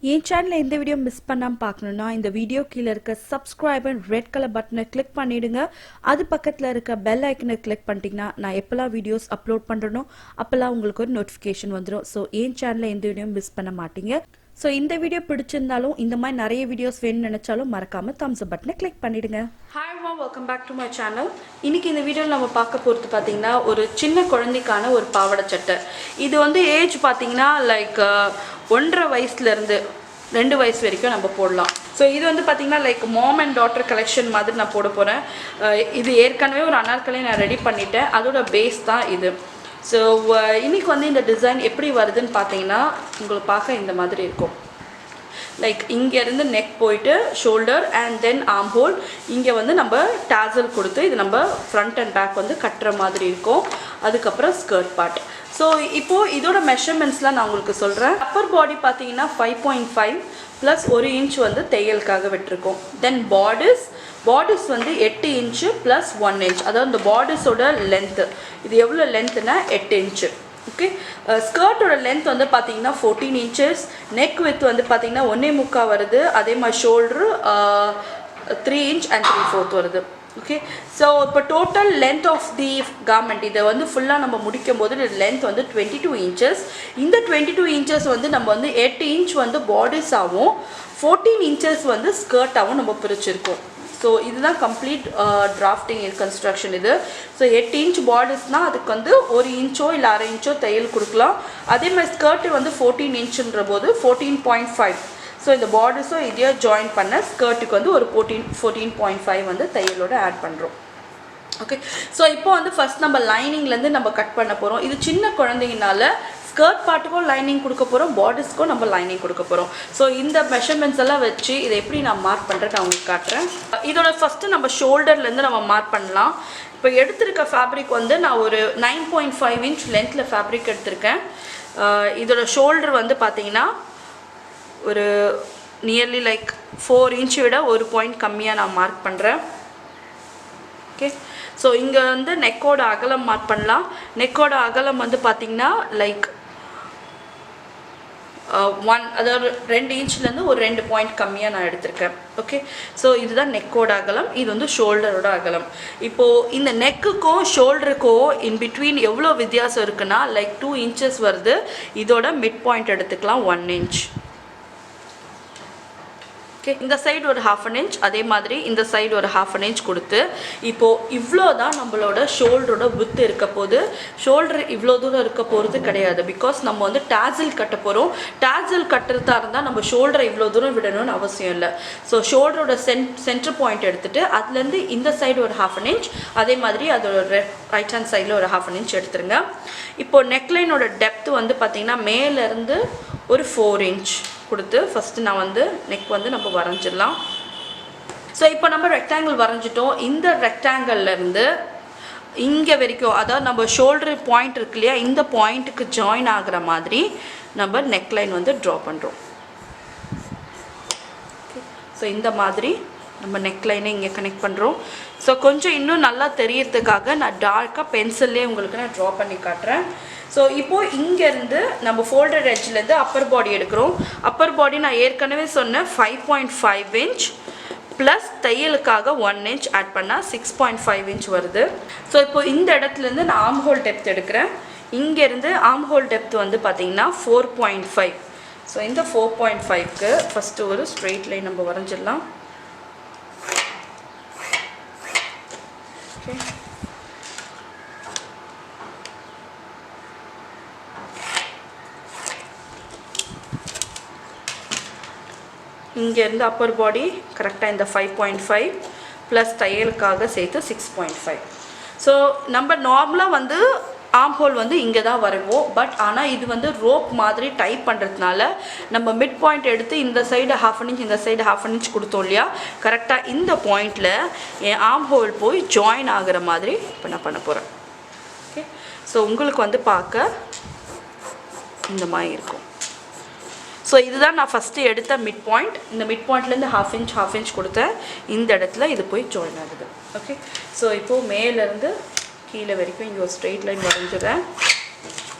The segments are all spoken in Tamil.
என் சேனலில் எந்த வீடியோ மிஸ் பண்ணாமல் பார்க்கணுன்னா இந்த வீடியோ கீழே இருக்க சப்ஸ்கிரைப் அண்ட் ரெட் கலர் பட்டனை கிளிக் பண்ணிவிடுங்க. அது பக்கத்தில் இருக்க பெல் ஐக்கனை கிளிக் பண்ணிட்டீங்கன்னா நான் எப்போல்லாம் வீடியோஸ் அப்லோட் பண்ணுறனோ அப்போல்லாம் உங்களுக்கு ஒரு நோட்டிஃபிகேஷன் வந்துடும். ஸோ என் சேனலில் எந்த வீடியோ மிஸ் பண்ண மாட்டீங்க. ஸோ இந்த வீடியோ பிடிச்சிருந்தாலும் இந்த மாதிரி நிறைய வீடியோஸ் வேணும்னு நினச்சாலும் மறக்காமல் தம்ஸ் அப் பட்டனை கிளிக் பண்ணிவிடுங்க. ஹாய் வா, welcome back to my channel. இன்றைக்கி இந்த வீடியோவில் நம்ம பார்க்க போகிறது பார்த்திங்கன்னா ஒரு சின்ன குழந்தைக்கான ஒரு பாவாடை சட்டை. இது வந்து ஏஜ் பார்த்திங்கன்னா லைக் 1.5 வயசுலேருந்து 2 வயசு வரைக்கும் நம்ம போடலாம். ஸோ இது வந்து பார்த்திங்கன்னா like mom and daughter collection மாதிரி நான் போட போகிறேன். இது ஏற்கனவே ஒரு அனார்கலி நான் ரெடி பண்ணிட்டேன், அதோட பேஸ் தான் இது. ஸோ இன்றைக்கி வந்து இந்த டிசைன் எப்படி வருதுன்னு பார்த்தீங்கன்னா உங்களுக்கு பார்க்க இந்த மாதிரி இருக்கும். லைக் இங்கேருந்து நெக் போயிட்டு shoulder and then arm whole, இங்கே வந்து நம்ம டாசல் கொடுத்து இது நம்ம ஃப்ரண்ட் அண்ட் பேக் வந்து கட்டுற மாதிரி இருக்கும். அதுக்கப்புறம் ஸ்கர்ட் பார்ட். ஸோ இப்போது இதோட மெஷர்மெண்ட்ஸ்லாம் நான் உங்களுக்கு சொல்கிறேன். அப்பர் பாடி பார்த்தீங்கன்னா 5.5 ப்ளஸ் 1 இன்ச் வந்து தையலுக்காக விட்டுருக்கோம். தென் பார்டர்ஸ் வந்து 8 இன்ச்சு ப்ளஸ் 1 இன்ச், அதாவது இந்த பார்டர்ஸோட லென்த்து இது எவ்வளோ லென்த்துனா 8 இன்ச்சு. ஓகே, ஸ்கர்ட்டோட லென்த் வந்து பார்த்தீங்கன்னா 14 இன்ச்சஸ். நெக் வித் வந்து பார்த்தீங்கன்னா 1.25 வருது. அதே மாதிரி ஷோல்ட்ரு 3 இன்ச் அண்ட் 3/4 வருது. ஓகே, ஸோ இப்போ total length of the garment இதை வந்து ஃபுல்லாக நம்ம முடிக்கும் போது லென்த் வந்து 22 இன்ச்சஸ். இந்த 22 இன்ச்சஸ் வந்து நம்ம வந்து 8 இன்ச் வந்து பார்டர்ஸாகவும் 14 இன்ச்சஸ் வந்து ஸ்கர்ட்டாகவும் நம்ம பிரிச்சிருக்கோம். ஸோ இதுதான் கம்ப்ளீட் டிராஃப்டிங் கன்ஸ்ட்ரக்ஷன் இது. ஸோ 8 இன்ச் பார்டர்ஸ்னால் அதுக்கு வந்து 1 இன்ச்சோ இல்லை 1/2 இன்ச்சோ தையல் கொடுக்கலாம். அதே மாதிரி ஸ்கர்ட்டு வந்து 14 இன்ச்சுன்ற போது 14.5. ஸோ இந்த பார்டர்ஸும் இதையோ ஜாயின் பண்ண ஸ்கர்ட்டுக்கு வந்து ஒரு 14.5 வந்து தையலோடு ஆட் பண்ணுறோம். ஓகே, ஸோ இப்போ வந்து ஃபஸ்ட் நம்ம லைனிங்லேருந்து நம்ம கட் பண்ண போகிறோம். இது சின்ன குழந்தைங்கனால ஸ்கர்ட் பார்ட்டுக்கும் லைனிங் கொடுக்க போகிறோம், பார்டர்ஸ்க்கும் நம்ம லைனிங் கொடுக்க போகிறோம். ஸோ இந்த மெஷர்மெண்ட்ஸ் எல்லாம் வச்சு இதை எப்படி நான் மார்க் பண்ணுறேன் நான் உங்களுக்கு காட்டுறேன். இதோட ஃபஸ்ட்டு நம்ம ஷோல்டர்லேருந்து நம்ம மார்க் பண்ணலாம். இப்போ எடுத்திருக்க ஃபேப்ரிக் வந்து நான் ஒரு 9.5 இன்ச் லென்த்தில் ஃபேப்ரிக் எடுத்திருக்கேன். இதோட ஷோல்டர் வந்து பார்த்திங்கன்னா ஒரு நியர்லி லைக் 4 இன்ச்சு விட 1 பாயிண்ட் கம்மியாக நான் மார்க் பண்ணுறேன். ஓகே, ஸோ இங்கே வந்து நெக்கோட அகலம் மார்க் பண்ணலாம். நெக்கோட அகலம் வந்து பார்த்திங்கன்னா லைக் 1, அதாவது 2 இன்ச்லேருந்து ஒரு 2 பாயிண்ட் கம்மியாக நான் எடுத்திருக்கேன். ஓகே, ஸோ இதுதான் நெக்கோட அகலம், இது வந்து ஷோல்டரோட அகலம். இப்போது இந்த நெக்குக்கும் ஷோல்டருக்கும் இன்பிட்வீன் எவ்வளோ வித்தியாசம் இருக்குன்னா லைக் 2 இன்ச்சஸ் வருது. இதோட மிட் பாயிண்ட் எடுத்துக்கலாம் 1 இன்ச். ஓகே, இந்த சைடு ஒரு 1/2 இன்ச், அதே மாதிரி இந்த சைடு ஒரு 1/2 இன்ச் கொடுத்து இப்போது இவ்வளோ தான் நம்மளோட ஷோல்டரோட வித்து இருக்க போது. ஷோல்டர் இவ்வளோ தூரம் இருக்க போகிறது கிடையாது, பிகாஸ் நம்ம வந்து டாசில் கட்ட போகிறோம். டாசில் கட்டுறதா இருந்தால் நம்ம ஷோல்டரை இவ்வளோ தூரம் விடணும்னு அவசியம் இல்லை. ஸோ ஷோல்டரோட சென்டர் பாயிண்ட் எடுத்துகிட்டு அதுலேருந்து இந்த சைடு ஒரு 1/2 இன்ச், அதே மாதிரி அதோட ரைட் ஹேண்ட் சைடில் ஒரு 1/2 இன்ச் எடுத்துருங்க. இப்போது நெக்லைனோட டெப்த்து வந்து பார்த்திங்கன்னா மேலேருந்து ஒரு 4 இன்ச் கொடுத்து ஃபஸ்ட்டு நான் வந்து நெக் வந்து நம்ம வரைஞ்சிடலாம். ஸோ இப்போ நம்ம ரெக்டாங்கிள் வரைஞ்சிட்டோம். இந்த ரெக்டாங்கிள்லேருந்து இங்கே வரைக்கும், அதாவது நம்ம ஷோல்டர் பாயிண்ட் இருக்கு இல்லையா, இந்த பாயிண்ட்டுக்கு ஜாயின் ஆகிற மாதிரி நம்ம நெக்லைன் வந்து ட்ரா பண்ணுறோம். ஸோ இந்த மாதிரி நம்ம நெக்லைனை இங்கே கனெக்ட் பண்ணுறோம். ஸோ கொஞ்சம் இன்னும் நல்லா தெரியறதுக்காக நான் டார்க்காக பென்சில்லே உங்களுக்கு நான் ட்ரா பண்ணி காட்டுறேன். ஸோ இப்போது இங்கேருந்து நம்ம ஃபோல்டர் எட்ஜ்லேருந்து அப்பர் பாடி எடுக்கிறோம். அப்பர் பாடி நான் ஏற்கனவே சொன்னேன் 5.5 இன்ச் ப்ளஸ் தையலுக்காக 1 இன்ச் ஆட் பண்ணால் 6.5 இன்ச் வருது. ஸோ இப்போது இந்த இடத்துலேருந்து நான் ஆர்ம் ஹோல் டெப்த் எடுக்கிறேன். இங்கேருந்து ஆர்ம் ஹோல் டெப்த் வந்து பார்த்திங்கன்னா 4.5. ஸோ இந்த 4.5க்கு ஃபஸ்ட்டு ஒரு ஸ்ட்ரெயிட் லைன் நம்ம வரைஞ்சிடலாம். ஓகே, இங்கேருந்து அப்பர் பாடி கரெக்டாக இந்த 5.5 ப்ளஸ் தையலுக்காக சேர்த்து 6.5. ஸோ நம்ம நார்மலாக வந்து ஆர்ம் ஹோல் வந்து இங்கே தான் வரைவோம். பட் ஆனால் இது வந்து ரோப் மாதிரி டைப் பண்ணுறதுனால நம்ம மிட் பாயிண்ட் எடுத்து இந்த சைடு 1/2 இன்ச் இந்த சைடு 1/2 இன்ச் கொடுத்தோம் இல்லையா, கரெக்டாக இந்த பாயிண்டில் என் ஆர்ம் ஹோல் போய் ஜாயின் ஆகிற மாதிரி இப்போ நான் பண்ண போகிறேன். ஓகே, ஸோ உங்களுக்கு வந்து பார்க்க இந்த மாதிரி இருக்கும். ஸோ இதுதான் நான் ஃபஸ்ட்டு எடுத்த மிட் பாயிண்ட். இந்த மிட் பாயிண்ட்லேருந்து 1/2 இன்ச் கொடுத்தேன். இந்த இடத்துல இது போய் ஜாயின் ஆகுது. ஓகே, ஸோ இப்போது மேலேருந்து கீழே வரைக்கும் இங்கே ஒரு ஸ்ட்ரெயிட் லைன் வரைஞ்சிடுறேன்.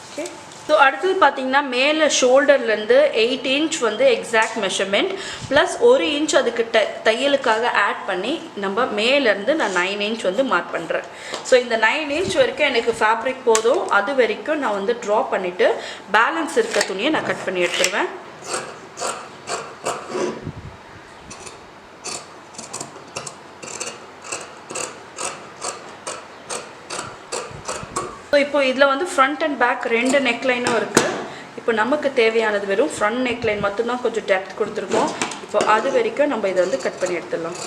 ஓகே, ஸோ அடுத்தது பார்த்தீங்கன்னா மேலே ஷோல்டர்லேருந்து 8 இன்ச் வந்து எக்ஸாக்ட் மெஷர்மெண்ட் ப்ளஸ் 1 இன்ச் அதுக்கு தையலுக்காக ஆட் பண்ணி நம்ம மேலேருந்து நான் 9 இன்ச் வந்து மார்க் பண்ணுறேன். ஸோ இந்த 9 இன்ச் வரைக்கும் எனக்கு ஃபேப்ரிக் போதும். அது வரைக்கும் நான் வந்து ட்ரா பண்ணிவிட்டு பேலன்ஸ் இருக்க துணியை நான் கட் பண்ணி எடுத்துருவேன். ஸோ இப்போ இதில் வந்து ஃப்ரண்ட் அண்ட் பேக் 2 நெக்லைனும் இருக்குது. இப்போ நமக்கு தேவையானது வெறும் ஃப்ரண்ட் நெக்லைன் மட்டும்தான் கொஞ்சம் டெப்த் கொடுத்துருக்கோம். இப்போ அது வரைக்கும் நம்ம இதை வந்து கட் பண்ணி எடுத்துடலாம்.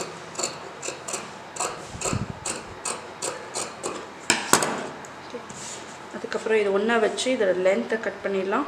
அதுக்கப்புறம் இது ஒன்றா வச்சு இதோட லென்த்தை கட் பண்ணிடலாம்.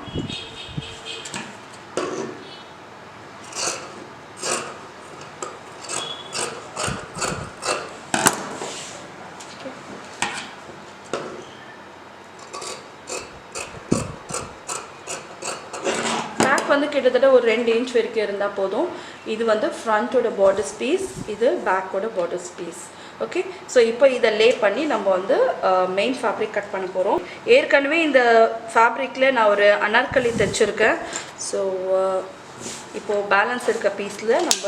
வந்து கிட்டத்தட்ட ஒரு 2 இன்ச் வரைக்கும் இருந்தால் போதும். இது வந்து ஃப்ரண்ட்டோட பார்டர்ஸ் பீஸ், இது பேக்கோட பார்டர்ஸ் பீஸ். ஓகே, ஸோ இப்போ இதை லே பண்ணி நம்ம வந்து மெயின் ஃபேப்ரிக் கட் பண்ண போகிறோம். ஏற்கனவே இந்த ஃபேப்ரிக்கில் நான் ஒரு அனார்கலி தைச்சிருக்கேன். ஸோ இப்போது பேலன்ஸ் இருக்க பீஸில் நம்ம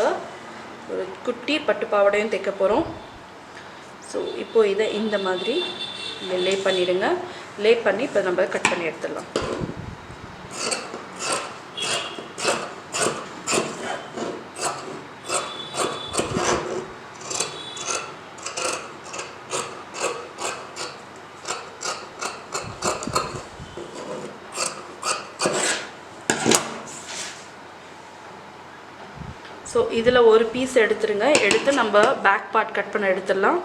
ஒரு குட்டி பட்டு பாவாடையும் தைக்க போகிறோம். ஸோ இப்போது இதை இந்த மாதிரி இங்கே லே பண்ணிவிடுங்க. லே பண்ணி இப்போ நம்ம கட் பண்ணி எடுத்துடலாம். ஸோ இதில் ஒரு பீஸ் எடுத்துருங்க. எடுத்து நம்ம பேக் பார்ட் கட் பண்ண எடுத்துடலாம்.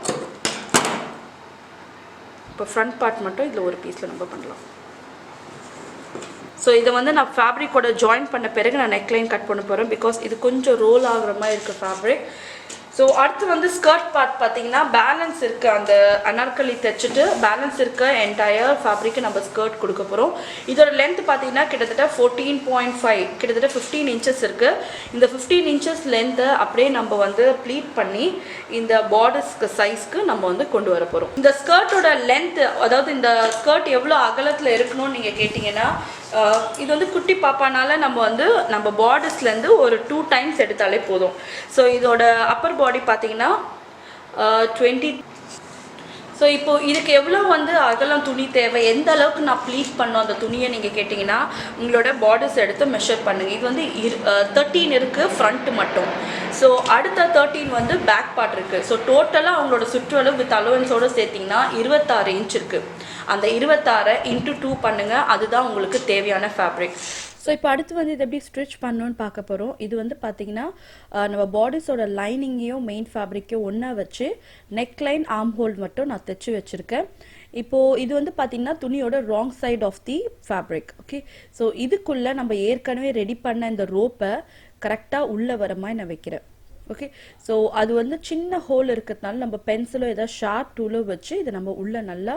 இப்போ ஃப்ரண்ட் பார்ட் மட்டும் இதில் ஒரு பீஸில் நம்ம பண்ணலாம். ஸோ இதை வந்து நான் ஃபேப்ரிக்கோட ஜாயின் பண்ண பிறகு நான் நெக்லைன் கட் பண்ண போகிறேன். பிகாஸ் இது கொஞ்சம் ரோல் ஆகுற மாதிரி இருக்குது ஃபேப்ரிக். ஸோ அடுத்து வந்து ஸ்கர்ட் பார்ட் பார்த்தீங்கன்னா பேலன்ஸ் இருக்க அந்த அனார்கலி தைச்சிட்டு பேலன்ஸ் இருக்க என்டையர் ஃபேப்ரிக்கு நம்ம ஸ்கர்ட் கொடுக்க போகிறோம். இதோட லென்த் பார்த்தீங்கன்னா கிட்டத்தட்ட 14.5 கிட்டத்தட்ட 15 இன்ச்சஸ் இருக்குது. இந்த 15 இன்ச்சஸ் லென்த்தை அப்படியே நம்ம வந்து ப்ளீட் பண்ணி இந்த பார்டர்ஸ்க்கு சைஸ்க்கு நம்ம வந்து கொண்டு வர போகிறோம். இந்த ஸ்கர்ட்டோட லென்த்து, அதாவது இந்த ஸ்கர்ட் எவ்வளோ அகலத்தில் இருக்கணும்னு நீங்கள் கேட்டிங்கன்னா, இது வந்து குட்டி பாப்பானால நம்ம பார்டர்ஸ்லேருந்து ஒரு 2 டைம்ஸ் எடுத்தாலே போதும். ஸோ இதோட அப்பர் பாடி பார்த்தீங்கன்னா 20. ஸோ இப்போது இதுக்கு எவ்வளோ வந்து அகலம் துணி தேவை, எந்த அளவுக்கு நான் ப்ளீட் பண்ணோம் அந்த துணியை நீங்கள் கேட்டிங்கன்னா உங்களோட பார்டர்ஸ் எடுத்து மெஷர் பண்ணுங்கள். இது வந்து 13 இருக்குது ஃப்ரண்ட்டு மட்டும். ஸோ அடுத்த 13 வந்து பேக் பார்ட் இருக்குது. ஸோ டோட்டலாக அவங்களோட சுற்றளவு வித் அலோவன்ஸோடு சேர்த்திங்கன்னா 26 இன்ச் இருக்குது. அந்த 26 × 2 பண்ணுங்கள். அதுதான் உங்களுக்கு தேவையான ஃபேப்ரிக். ஸோ இப்போ அடுத்து வந்து இது எப்படி ஸ்டிச் பண்ணணும்னு பார்க்க போகிறோம். இது வந்து பார்த்திங்கன்னா நம்ம பாடிஸோட லைனிங்கையும் மெயின் ஃபேப்ரிக்கையும் ஒன்றா வச்சு நெக்லைன் ஆர்ம் ஹோல் மட்டும் நான் தைச்சி வச்சுருக்கேன். இப்போது இது வந்து பார்த்திங்கன்னா துணியோட wrong side of the fabric. Okay, so இதுக்குள்ளே நம்ம ஏற்கனவே ரெடி பண்ண இந்த ரோப்பை கரெக்டாக உள்ளே வர மாதிரி நான் வைக்கிறேன். ஓகே, ஸோ அது வந்து சின்ன ஹோல் இருக்கிறதுனால நம்ம பென்சிலோ ஏதாவது ஷார்ப் டூலோ வச்சு இதை நம்ம உள்ளே நல்லா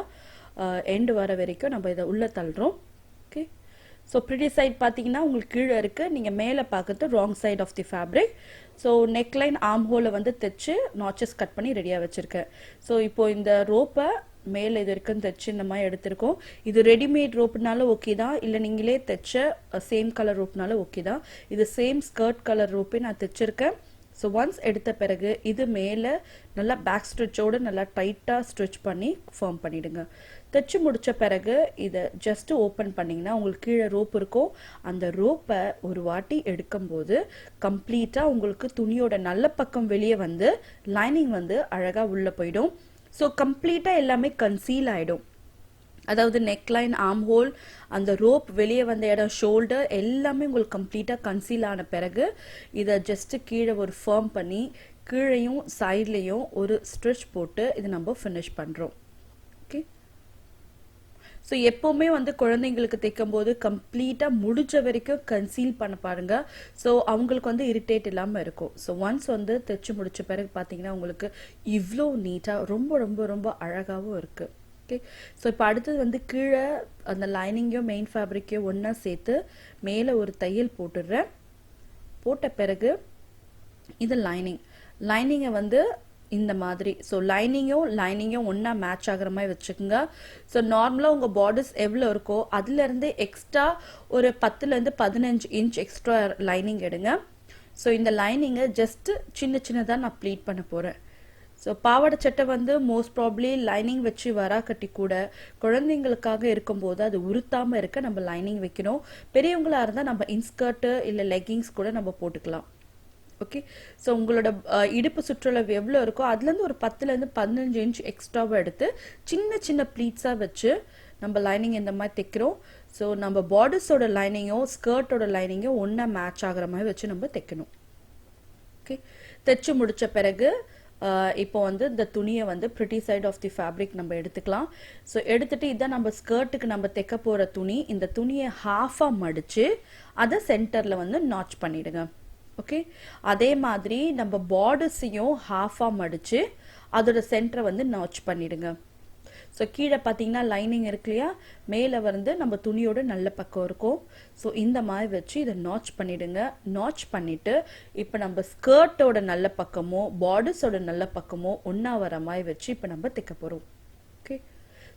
எண்டு வர வரைக்கும் நம்ம இதை உள்ளே தள்ளுறோம். ஓகே, ஸோ ப்ரிட்டி சைட் பார்த்தீங்கன்னா உங்களுக்கு கீழே இருக்குது, நீங்கள் மேலே பார்க்குறது wrong side of the fabric. So neckline arm ஹோலை வந்து தைச்சு நாச்சஸ் கட் பண்ணி ரெடியாக வச்சுருக்கேன். ஸோ இப்போது இந்த ரோப்பை மேலே இது இருக்குன்னு தைச்சு இந்த மாதிரி எடுத்திருக்கோம். இது ரெடிமேட் ரோப்புனாலும் ஓகே தான், இல்லை நீங்களே தைச்ச சேம் கலர் ரோப்னாலும் ஓகே தான். இது சேம் ஸ்கர்ட் கலர் ரோப்பே நான் தைச்சிருக்கேன். ஸோ ஒன்ஸ் எடுத்த பிறகு இது மேலே நல்லா பேக் ஸ்டிச்சோடு நல்லா டைட்டாக ஸ்டிச் பண்ணி ஃபார்ம் பண்ணிவிடுங்க. தைச்சு முடித்த பிறகு இதை ஜஸ்ட்டு ஓப்பன் பண்ணிங்கன்னா உங்களுக்கு கீழே ரோப் இருக்கும். அந்த ரோப்பை ஒரு வாட்டி எடுக்கும்போது கம்ப்ளீட்டாக உங்களுக்கு துணியோட நல்ல பக்கம் வெளியே வந்து லைனிங் வந்து அழகாக உள்ளே போயிடும். ஸோ கம்ப்ளீட்டாக எல்லாமே கன்சீல் ஆகிடும். அதாவது நெக்லைன் ஆர்ம் ஹோல் அந்த ரோப் வெளியே வந்த இடம் ஷோல்டர் எல்லாமே உங்களுக்கு கம்ப்ளீட்டாக கன்சீல் ஆன பிறகு இதை ஜஸ்ட்டு கீழே ஒரு ஃபார்ம் பண்ணி கீழையும் சைட்லேயும் ஒரு ஸ்டிச் போட்டு இதை நம்ம ஃபினிஷ் பண்ணுறோம். ஓகே, ஸோ எப்போவுமே வந்து குழந்தைங்களுக்கு தைக்கும் போது கம்ப்ளீட்டாக முடிஞ்ச வரைக்கும் கன்சீல் பண்ண பாருங்க. ஸோ அவங்களுக்கு வந்து இரிட்டேட் இல்லாமல் இருக்கும். ஸோ ஒன்ஸ் வந்து தைச்சு முடிச்ச பிறகு பார்த்தீங்கன்னா உங்களுக்கு இவ்வளோ நீட்டாக ரொம்ப ரொம்ப ரொம்ப அழகாகவும் இருக்குது. ஓகே, ஸோ இப்போ அடுத்தது வந்து கீழே அந்த லைனிங்கையும் மெயின் ஃபேப்ரிக்கையும் ஒன்றா சேர்த்து மேலே ஒரு தையல் போட்டுடுறேன். போட்ட பிறகு இது லைனிங்கை வந்து இந்த மாதிரி. ஸோ லைனிங்கும் ஒன்றா மேட்ச் ஆகிற மாதிரி வச்சுக்கோங்க. ஸோ நார்மலாக உங்கள் பார்டர்ஸ் எவ்வளோ இருக்கோ அதுலேருந்து எக்ஸ்ட்ரா ஒரு 10லேருந்து 15 இன்ச் எக்ஸ்ட்ரா லைனிங் எடுங்க. ஸோ இந்த லைனிங்கை ஜஸ்ட்டு சின்னதாக நான் ப்ளீட் பண்ண போகிறேன். ஸோ பாவாடை சட்டை வந்து மோஸ்ட் ப்ராப்ளி லைனிங் வச்சு வரா கட்டி கூட குழந்தைங்களுக்காக இருக்கும்போது அது உறுத்தாமல் இருக்க நம்ம லைனிங் வைக்கணும். பெரியவங்களாக இருந்தால் நம்ம இன்ஸ்கர்ட்டு இல்லை லெகிங்ஸ் கூட நம்ம போட்டுக்கலாம். ஓகே, ஸோ உங்களோட இடுப்பு சுற்றளவு எவ்வளோ இருக்கோ அதுலேருந்து ஒரு 10லேருந்து 15 இன்ச் எக்ஸ்ட்ராவாக எடுத்து சின்ன ப்ளீட்ஸாக வச்சு நம்ம லைனிங் இந்த மாதிரி தைக்கிறோம். ஸோ நம்ம பார்டர்ஸோட லைனிங்கும் ஸ்கர்ட்டோட லைனிங்கும் ஒன்றா மேட்ச் ஆகிற மாதிரி வச்சு நம்ம தைக்கணும். ஓகே, தைச்சு முடித்த பிறகு இப்போ வந்து இந்த துணியை வந்து pretty side of the fabric நம்ம எடுத்துக்கலாம். ஸோ எடுத்துட்டு இதான் நம்ம ஸ்கர்ட்டுக்கு நம்ம தைக்க போகிற துணி. இந்த துணியை ஹாஃபாக மடித்து அதை சென்டரில் வந்து நாச் பண்ணிடுங்க. ஓகே, அதே மாதிரி நம்ம பார்டர்ஸையும் ஹாஃபாக மடித்து அதோட சென்டரை வந்து நாச் பண்ணிடுங்க. ஸோ கீழே பார்த்தீங்கன்னா லைனிங் இருக்கு இல்லையா, மேலே வந்து நம்ம துணியோட நல்ல பக்கம் இருக்கும். ஸோ இந்த மாதிரி வச்சு இதை நாச் பண்ணிடுங்க. நாச் பண்ணிவிட்டு இப்போ நம்ம ஸ்கர்ட்டோட நல்ல பக்கமோ பார்டர்ஸோட நல்ல பக்கமோ ஒன்றா வர மாதிரி வச்சு இப்போ நம்ம தைக்க போகிறோம். ஓகே,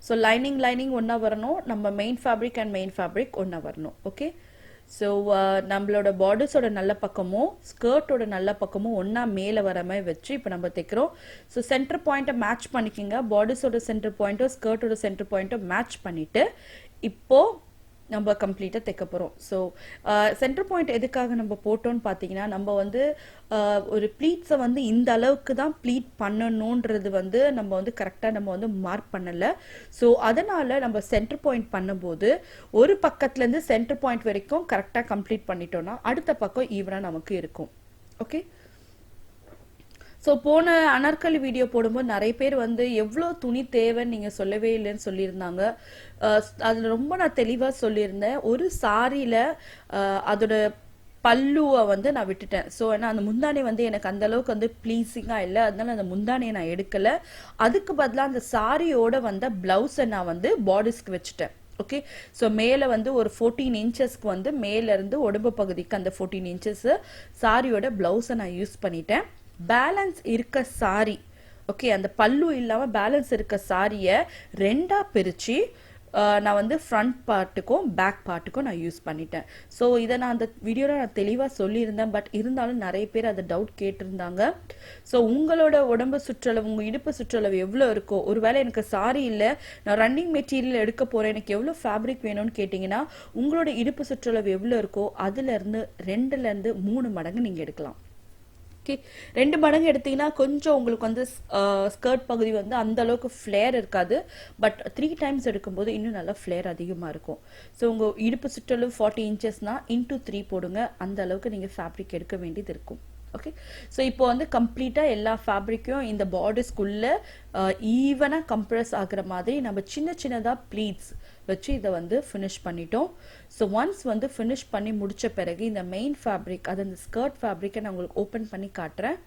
ஸோ லைனிங் ஒன்றா வரணும், நம்ம main fabric and main fabric ஒன்றா வரணும். ஓகே, ஸோ நம்மளோட பார்டர்ஸோட நல்ல பக்கமும் ஸ்கர்ட்டோட நல்ல பக்கமும் ஒன்றா மேலே வர மாதிரி வச்சு இப்போ நம்ம தைக்கிறோம். ஸோ சென்டர் பாயிண்ட்டை மேட்ச் பண்ணிக்கோங்க. பார்டர்ஸோட சென்டர் பாயிண்ட்டோ ஸ்கர்ட்டோட சென்டர் பாயிண்ட்டோ மேட்ச் பண்ணிவிட்டு இப்போது நம்ம கம்ப்ளீட்டாக தைக்க போகிறோம். ஸோ சென்டர் பாயிண்ட் எதுக்காக நம்ம போட்டோன்னு பார்த்தீங்கன்னா, நம்ம வந்து ஒரு ப்ளீட்ஸை வந்து இந்த அளவுக்கு தான் ப்ளீட் பண்ணணுன்றது வந்து நம்ம வந்து கரெக்டாக நம்ம வந்து மார்க் பண்ணலை. ஸோ அதனால் நம்ம சென்டர் பாயிண்ட் பண்ணும்போது ஒரு பக்கத்துலேருந்து சென்டர் பாயிண்ட் வரைக்கும் கரெக்டாக கம்ப்ளீட் பண்ணிட்டோம்னா அடுத்த பக்கம் ஈவனாக நமக்கு இருக்கும். ஓகே, ஸோ போன அனார்கலி வீடியோ போடும்போது நிறைய பேர் வந்து எவ்வளோ துணி தேவைன்னு நீங்கள் சொல்லவே இல்லைன்னு சொல்லியிருந்தாங்க. அதில் ரொம்ப நான் தெளிவாக சொல்லியிருந்தேன். ஒரு சாரியில் அதோட பல்லுவை வந்து நான் விட்டுட்டேன். ஸோ ஏன்னா அந்த முந்தானி வந்து எனக்கு அந்த அளவுக்கு வந்து ப்ளீஸிங்காக இல்லை, அதனால அந்த முந்தானியை நான் எடுக்கலை. அதுக்கு பதிலாக அந்த சாரியோட வந்த ப்ளவுஸை நான் வந்து பார்டர்ஸ்க்கு வச்சுட்டேன். ஓகே, ஸோ மேலே வந்து ஒரு 14 இன்ச்சஸ்க்கு வந்து மேலேருந்து உடம்பு பகுதிக்கு அந்த 14 இன்ச்சஸ் சாரியோட ப்ளவுஸை நான் யூஸ் பண்ணிட்டேன். பேலன்ஸ் இருக்க சாரி, ஓகே, அந்த பல்லு இல்லாமல் பேலன்ஸ் இருக்க சாரியை ரெண்டாக பிரித்து நான் வந்து ஃப்ரண்ட் பார்ட்டுக்கும் பேக் பார்ட்டுக்கும் நான் யூஸ் பண்ணிட்டேன். ஸோ இதை நான் அந்த வீடியோவில் நான் தெளிவாக சொல்லியிருந்தேன். பட் இருந்தாலும் நிறைய பேர் அதை டவுட் கேட்டிருந்தாங்க. ஸோ உங்களோட உடம்பு சுற்றளவு, உங்கள் இடுப்பு சுற்றளவு எவ்வளோ இருக்கோ, ஒருவேளை எனக்கு சாரி இல்லை, நான் ரன்னிங் மெட்டீரியல் எடுக்க போகிறேன், எனக்கு எவ்வளோ ஃபேப்ரிக் வேணும்னு கேட்டிங்கன்னா உங்களோட இடுப்பு சுற்றளவு எவ்வளோ இருக்கோ அதுலேருந்து 2லேருந்து 3 மடங்கு நீங்கள் எடுக்கலாம். ஓகே, 2 மடங்கு எடுத்தீங்கன்னா கொஞ்சம் உங்களுக்கு வந்து ஸ்கர்ட் பகுதி வந்து அந்த அளவுக்கு ஃப்ளேர் இருக்காது. பட் 3 டைம்ஸ் எடுக்கும்போது இன்னும் நல்லா ஃப்ளேர் அதிகமாக இருக்கும். ஸோ உங்கள் இடுப்பு சுற்றளவு 40 இன்ச்சஸ்னா இன்டூ 3 போடுங்க. அந்த அளவுக்கு நீங்கள் ஃபேப்ரிக் எடுக்க வேண்டியது இருக்கும். ஓகே, ஸோ இப்போ வந்து கம்ப்ளீட்டாக எல்லா ஃபேப்ரிக்கும் இந்த பார்டர்ஸ்குள்ளே ஈவனாக கம்ப்ரெஸ் ஆகிற மாதிரி நம்ம சின்னதாக ப்ளீட்ஸ் வச்சு இதை வந்து ஃபினிஷ் பண்ணிட்டோம். ஸோ ஒன்ஸ் வந்து ஃபினிஷ் பண்ணி முடித்த பிறகு இந்த மெயின் ஃபேப்ரிக், அது அந்த ஸ்கர்ட் ஃபேப்ரிக்கை நான் உங்களுக்கு ஓப்பன் பண்ணி காட்டுறேன்.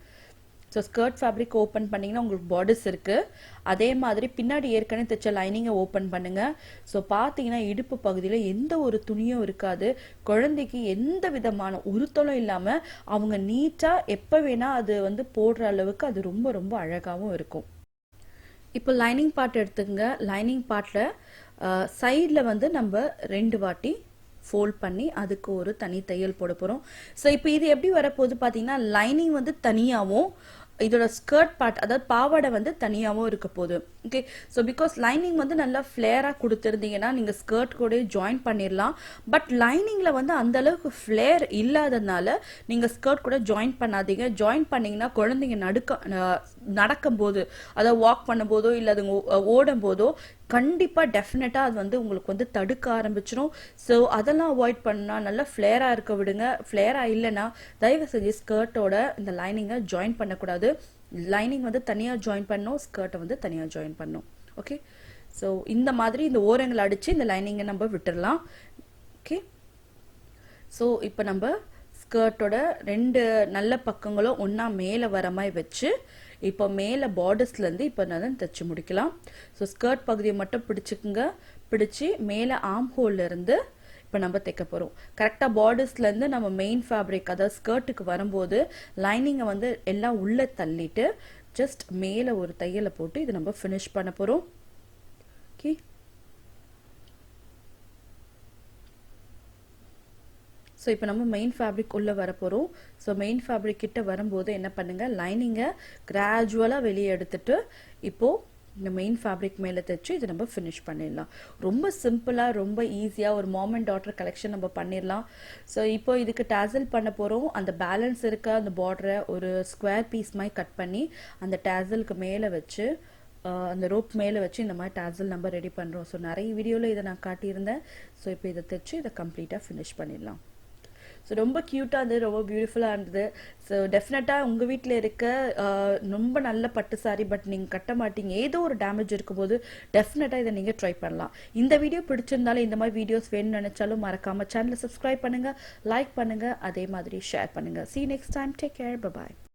ஸோ ஸ்கர்ட் ஃபேப்ரிக் ஓப்பன் பண்ணிங்கன்னா உங்களுக்கு பார்டர்ஸ் இருக்குது. அதே மாதிரி பின்னாடி ஏற்கனவே தைச்ச லைனிங்கை ஓப்பன் பண்ணுங்கள். ஸோ பார்த்தீங்கன்னா இடுப்பு பகுதியில் எந்த ஒரு துணியும் இருக்காது. குழந்தைக்கு எந்த விதமான உறுத்தலும் இல்லாமல் அவங்க நீட்டாக எப்போ வேணால் அது வந்து போடுற அளவுக்கு அது ரொம்ப ரொம்ப அழகாகவும் இருக்கும். இப்போ லைனிங் பார்ட் எடுத்துக்கங்க. லைனிங் பார்ட்டில் சைடில் வந்து நம்ம 2 வாட்டி ஃபோல்ட் பண்ணி அதுக்கு ஒரு தனி தையல் போட போகிறோம். ஸோ இப்போ இது எப்படி வரப்போகுது பார்த்தீங்கன்னா, லைனிங் வந்து தனியாகவும் இதோட ஸ்கர்ட் பார்ட், அதாவது பாவாடை வந்து தனியாகவும் இருக்க போகுது. ஓகே, ஸோ பிகாஸ் லைனிங் வந்து நல்லா ஃப்ளேராக கொடுத்துருந்தீங்கன்னா நீங்கள் ஸ்கர்ட் கூட ஜாயின் பண்ணிடலாம். பட் லைனிங்கில் வந்து அந்த அளவுக்கு ஃப்ளேர் இல்லாததுனால நீங்கள் ஸ்கர்ட் கூட ஜாயின் பண்ணாதீங்க. ஜாயின் பண்ணிங்கன்னா குழந்தைங்க நடக்கும்போது, அதாவது வாக் பண்ணும்போதோ இல்லை அது ஓடும் போதோ கண்டிப்பாக டெஃபினட்டாக அது வந்து உங்களுக்கு வந்து தடுக்க ஆரம்பிச்சிடும். ஸோ அதெல்லாம் அவாய்ட் பண்ணால் நல்லா ஃப்ளேராக இருக்க விடுங்க. ஃப்ளேராக இல்லைன்னா தயவு செஞ்சு ஸ்கர்ட்டோட இந்த லைனிங்கை ஜாயின் பண்ணக்கூடாது. லைனிங் வந்து தனியாக ஜாயின் பண்ணணும், ஸ்கர்ட்டை வந்து தனியாக ஜாயின் பண்ணணும். ஓகே, ஸோ இந்த மாதிரி இந்த ஓரங்களை அடித்து இந்த லைனிங்கை நம்ம விட்டுடலாம். ஓகே, ஸோ இப்போ நம்ம ஸ்கர்ட்டோட 2 நல்ல பக்கங்களும் ஒன்றா மேலே வர மாதிரி வச்சு இப்போ மேலே பார்டர்ஸ்லேருந்து இப்போ நான் தைச்சு முடிக்கலாம். ஸோ ஸ்கர்ட் பகுதியை மட்டும் பிடிச்சிக்குங்க. பிடிச்சி மேலே ஆர்ம் ஹோல்லேருந்து இப்போ நம்ம தைக்க போகிறோம். கரெக்டாக பார்டர்ஸ்லேருந்து நம்ம மெயின் ஃபேப்ரிக், அதாவது ஸ்கர்ட்டுக்கு வரும்போது லைனிங்கை வந்து எல்லாம் உள்ளே தள்ளிட்டு ஜஸ்ட் மேலே ஒரு தையலை போட்டு இது நம்ம ஃபினிஷ் பண்ண போகிறோம். ஓகே, ஸோ இப்போ நம்ம மெயின் ஃபேப்ரிக் உள்ளே வர போகிறோம். ஸோ மெயின் ஃபேப்ரிக் கிட்ட வரும்போது என்ன பண்ணுங்கள், லைனிங்கை கிராஜுவலாக வெளியே எடுத்துட்டு இப்போது இந்த மெயின் ஃபேப்ரிக் மேலே தைச்சு இதை நம்ம ஃபினிஷ் பண்ணிடலாம். ரொம்ப சிம்பிளாக ரொம்ப ஈஸியாக ஒரு மாம் அண்ட் டாட்டர் கலெக்ஷன் நம்ம பண்ணிடலாம். ஸோ இப்போ இதுக்கு டேசல் பண்ண போகிறோம். அந்த பேலன்ஸ் இருக்க அந்த பார்டரை ஒரு ஸ்கொயர் பீஸ் மாதிரி கட் பண்ணி அந்த டேசலுக்கு மேலே வச்சு அந்த ரோப் மேலே வச்சு இந்த மாதிரி டேசல் நம்ம ரெடி பண்ணுறோம். ஸோ நிறைய வீடியோவில் இதை நான் காட்டியிருந்தேன். ஸோ இப்போ இதை தைச்சு இதை கம்ப்ளீட்டாக ஃபினிஷ் பண்ணிடலாம். ஸோ ரொம்ப க்யூட்டாக இருந்தது, ரொம்ப பியூட்டிஃபுல்லாக இருந்தது. ஸோ டெஃபினட்டாக உங்கள் வீட்டில் இருக்க ரொம்ப நல்ல பட்டு சாரி பட் நீங்கள் கட்ட மாட்டீங்க, ஏதோ ஒரு டேமேஜ் இருக்கும்போது டெஃபினட்டாக இதை நீங்கள் ட்ரை பண்ணலாம். இந்த வீடியோ பிடிச்சிருந்தாலும் இந்த மாதிரி வீடியோஸ் வேணும்னு நினச்சாலும் மறக்காமல் சேனலை சப்ஸ்கிரைப் பண்ணுங்கள், லைக் பண்ணுங்கள், அதே மாதிரி ஷேர் பண்ணுங்கள். See you next time. Take care. Bye bye.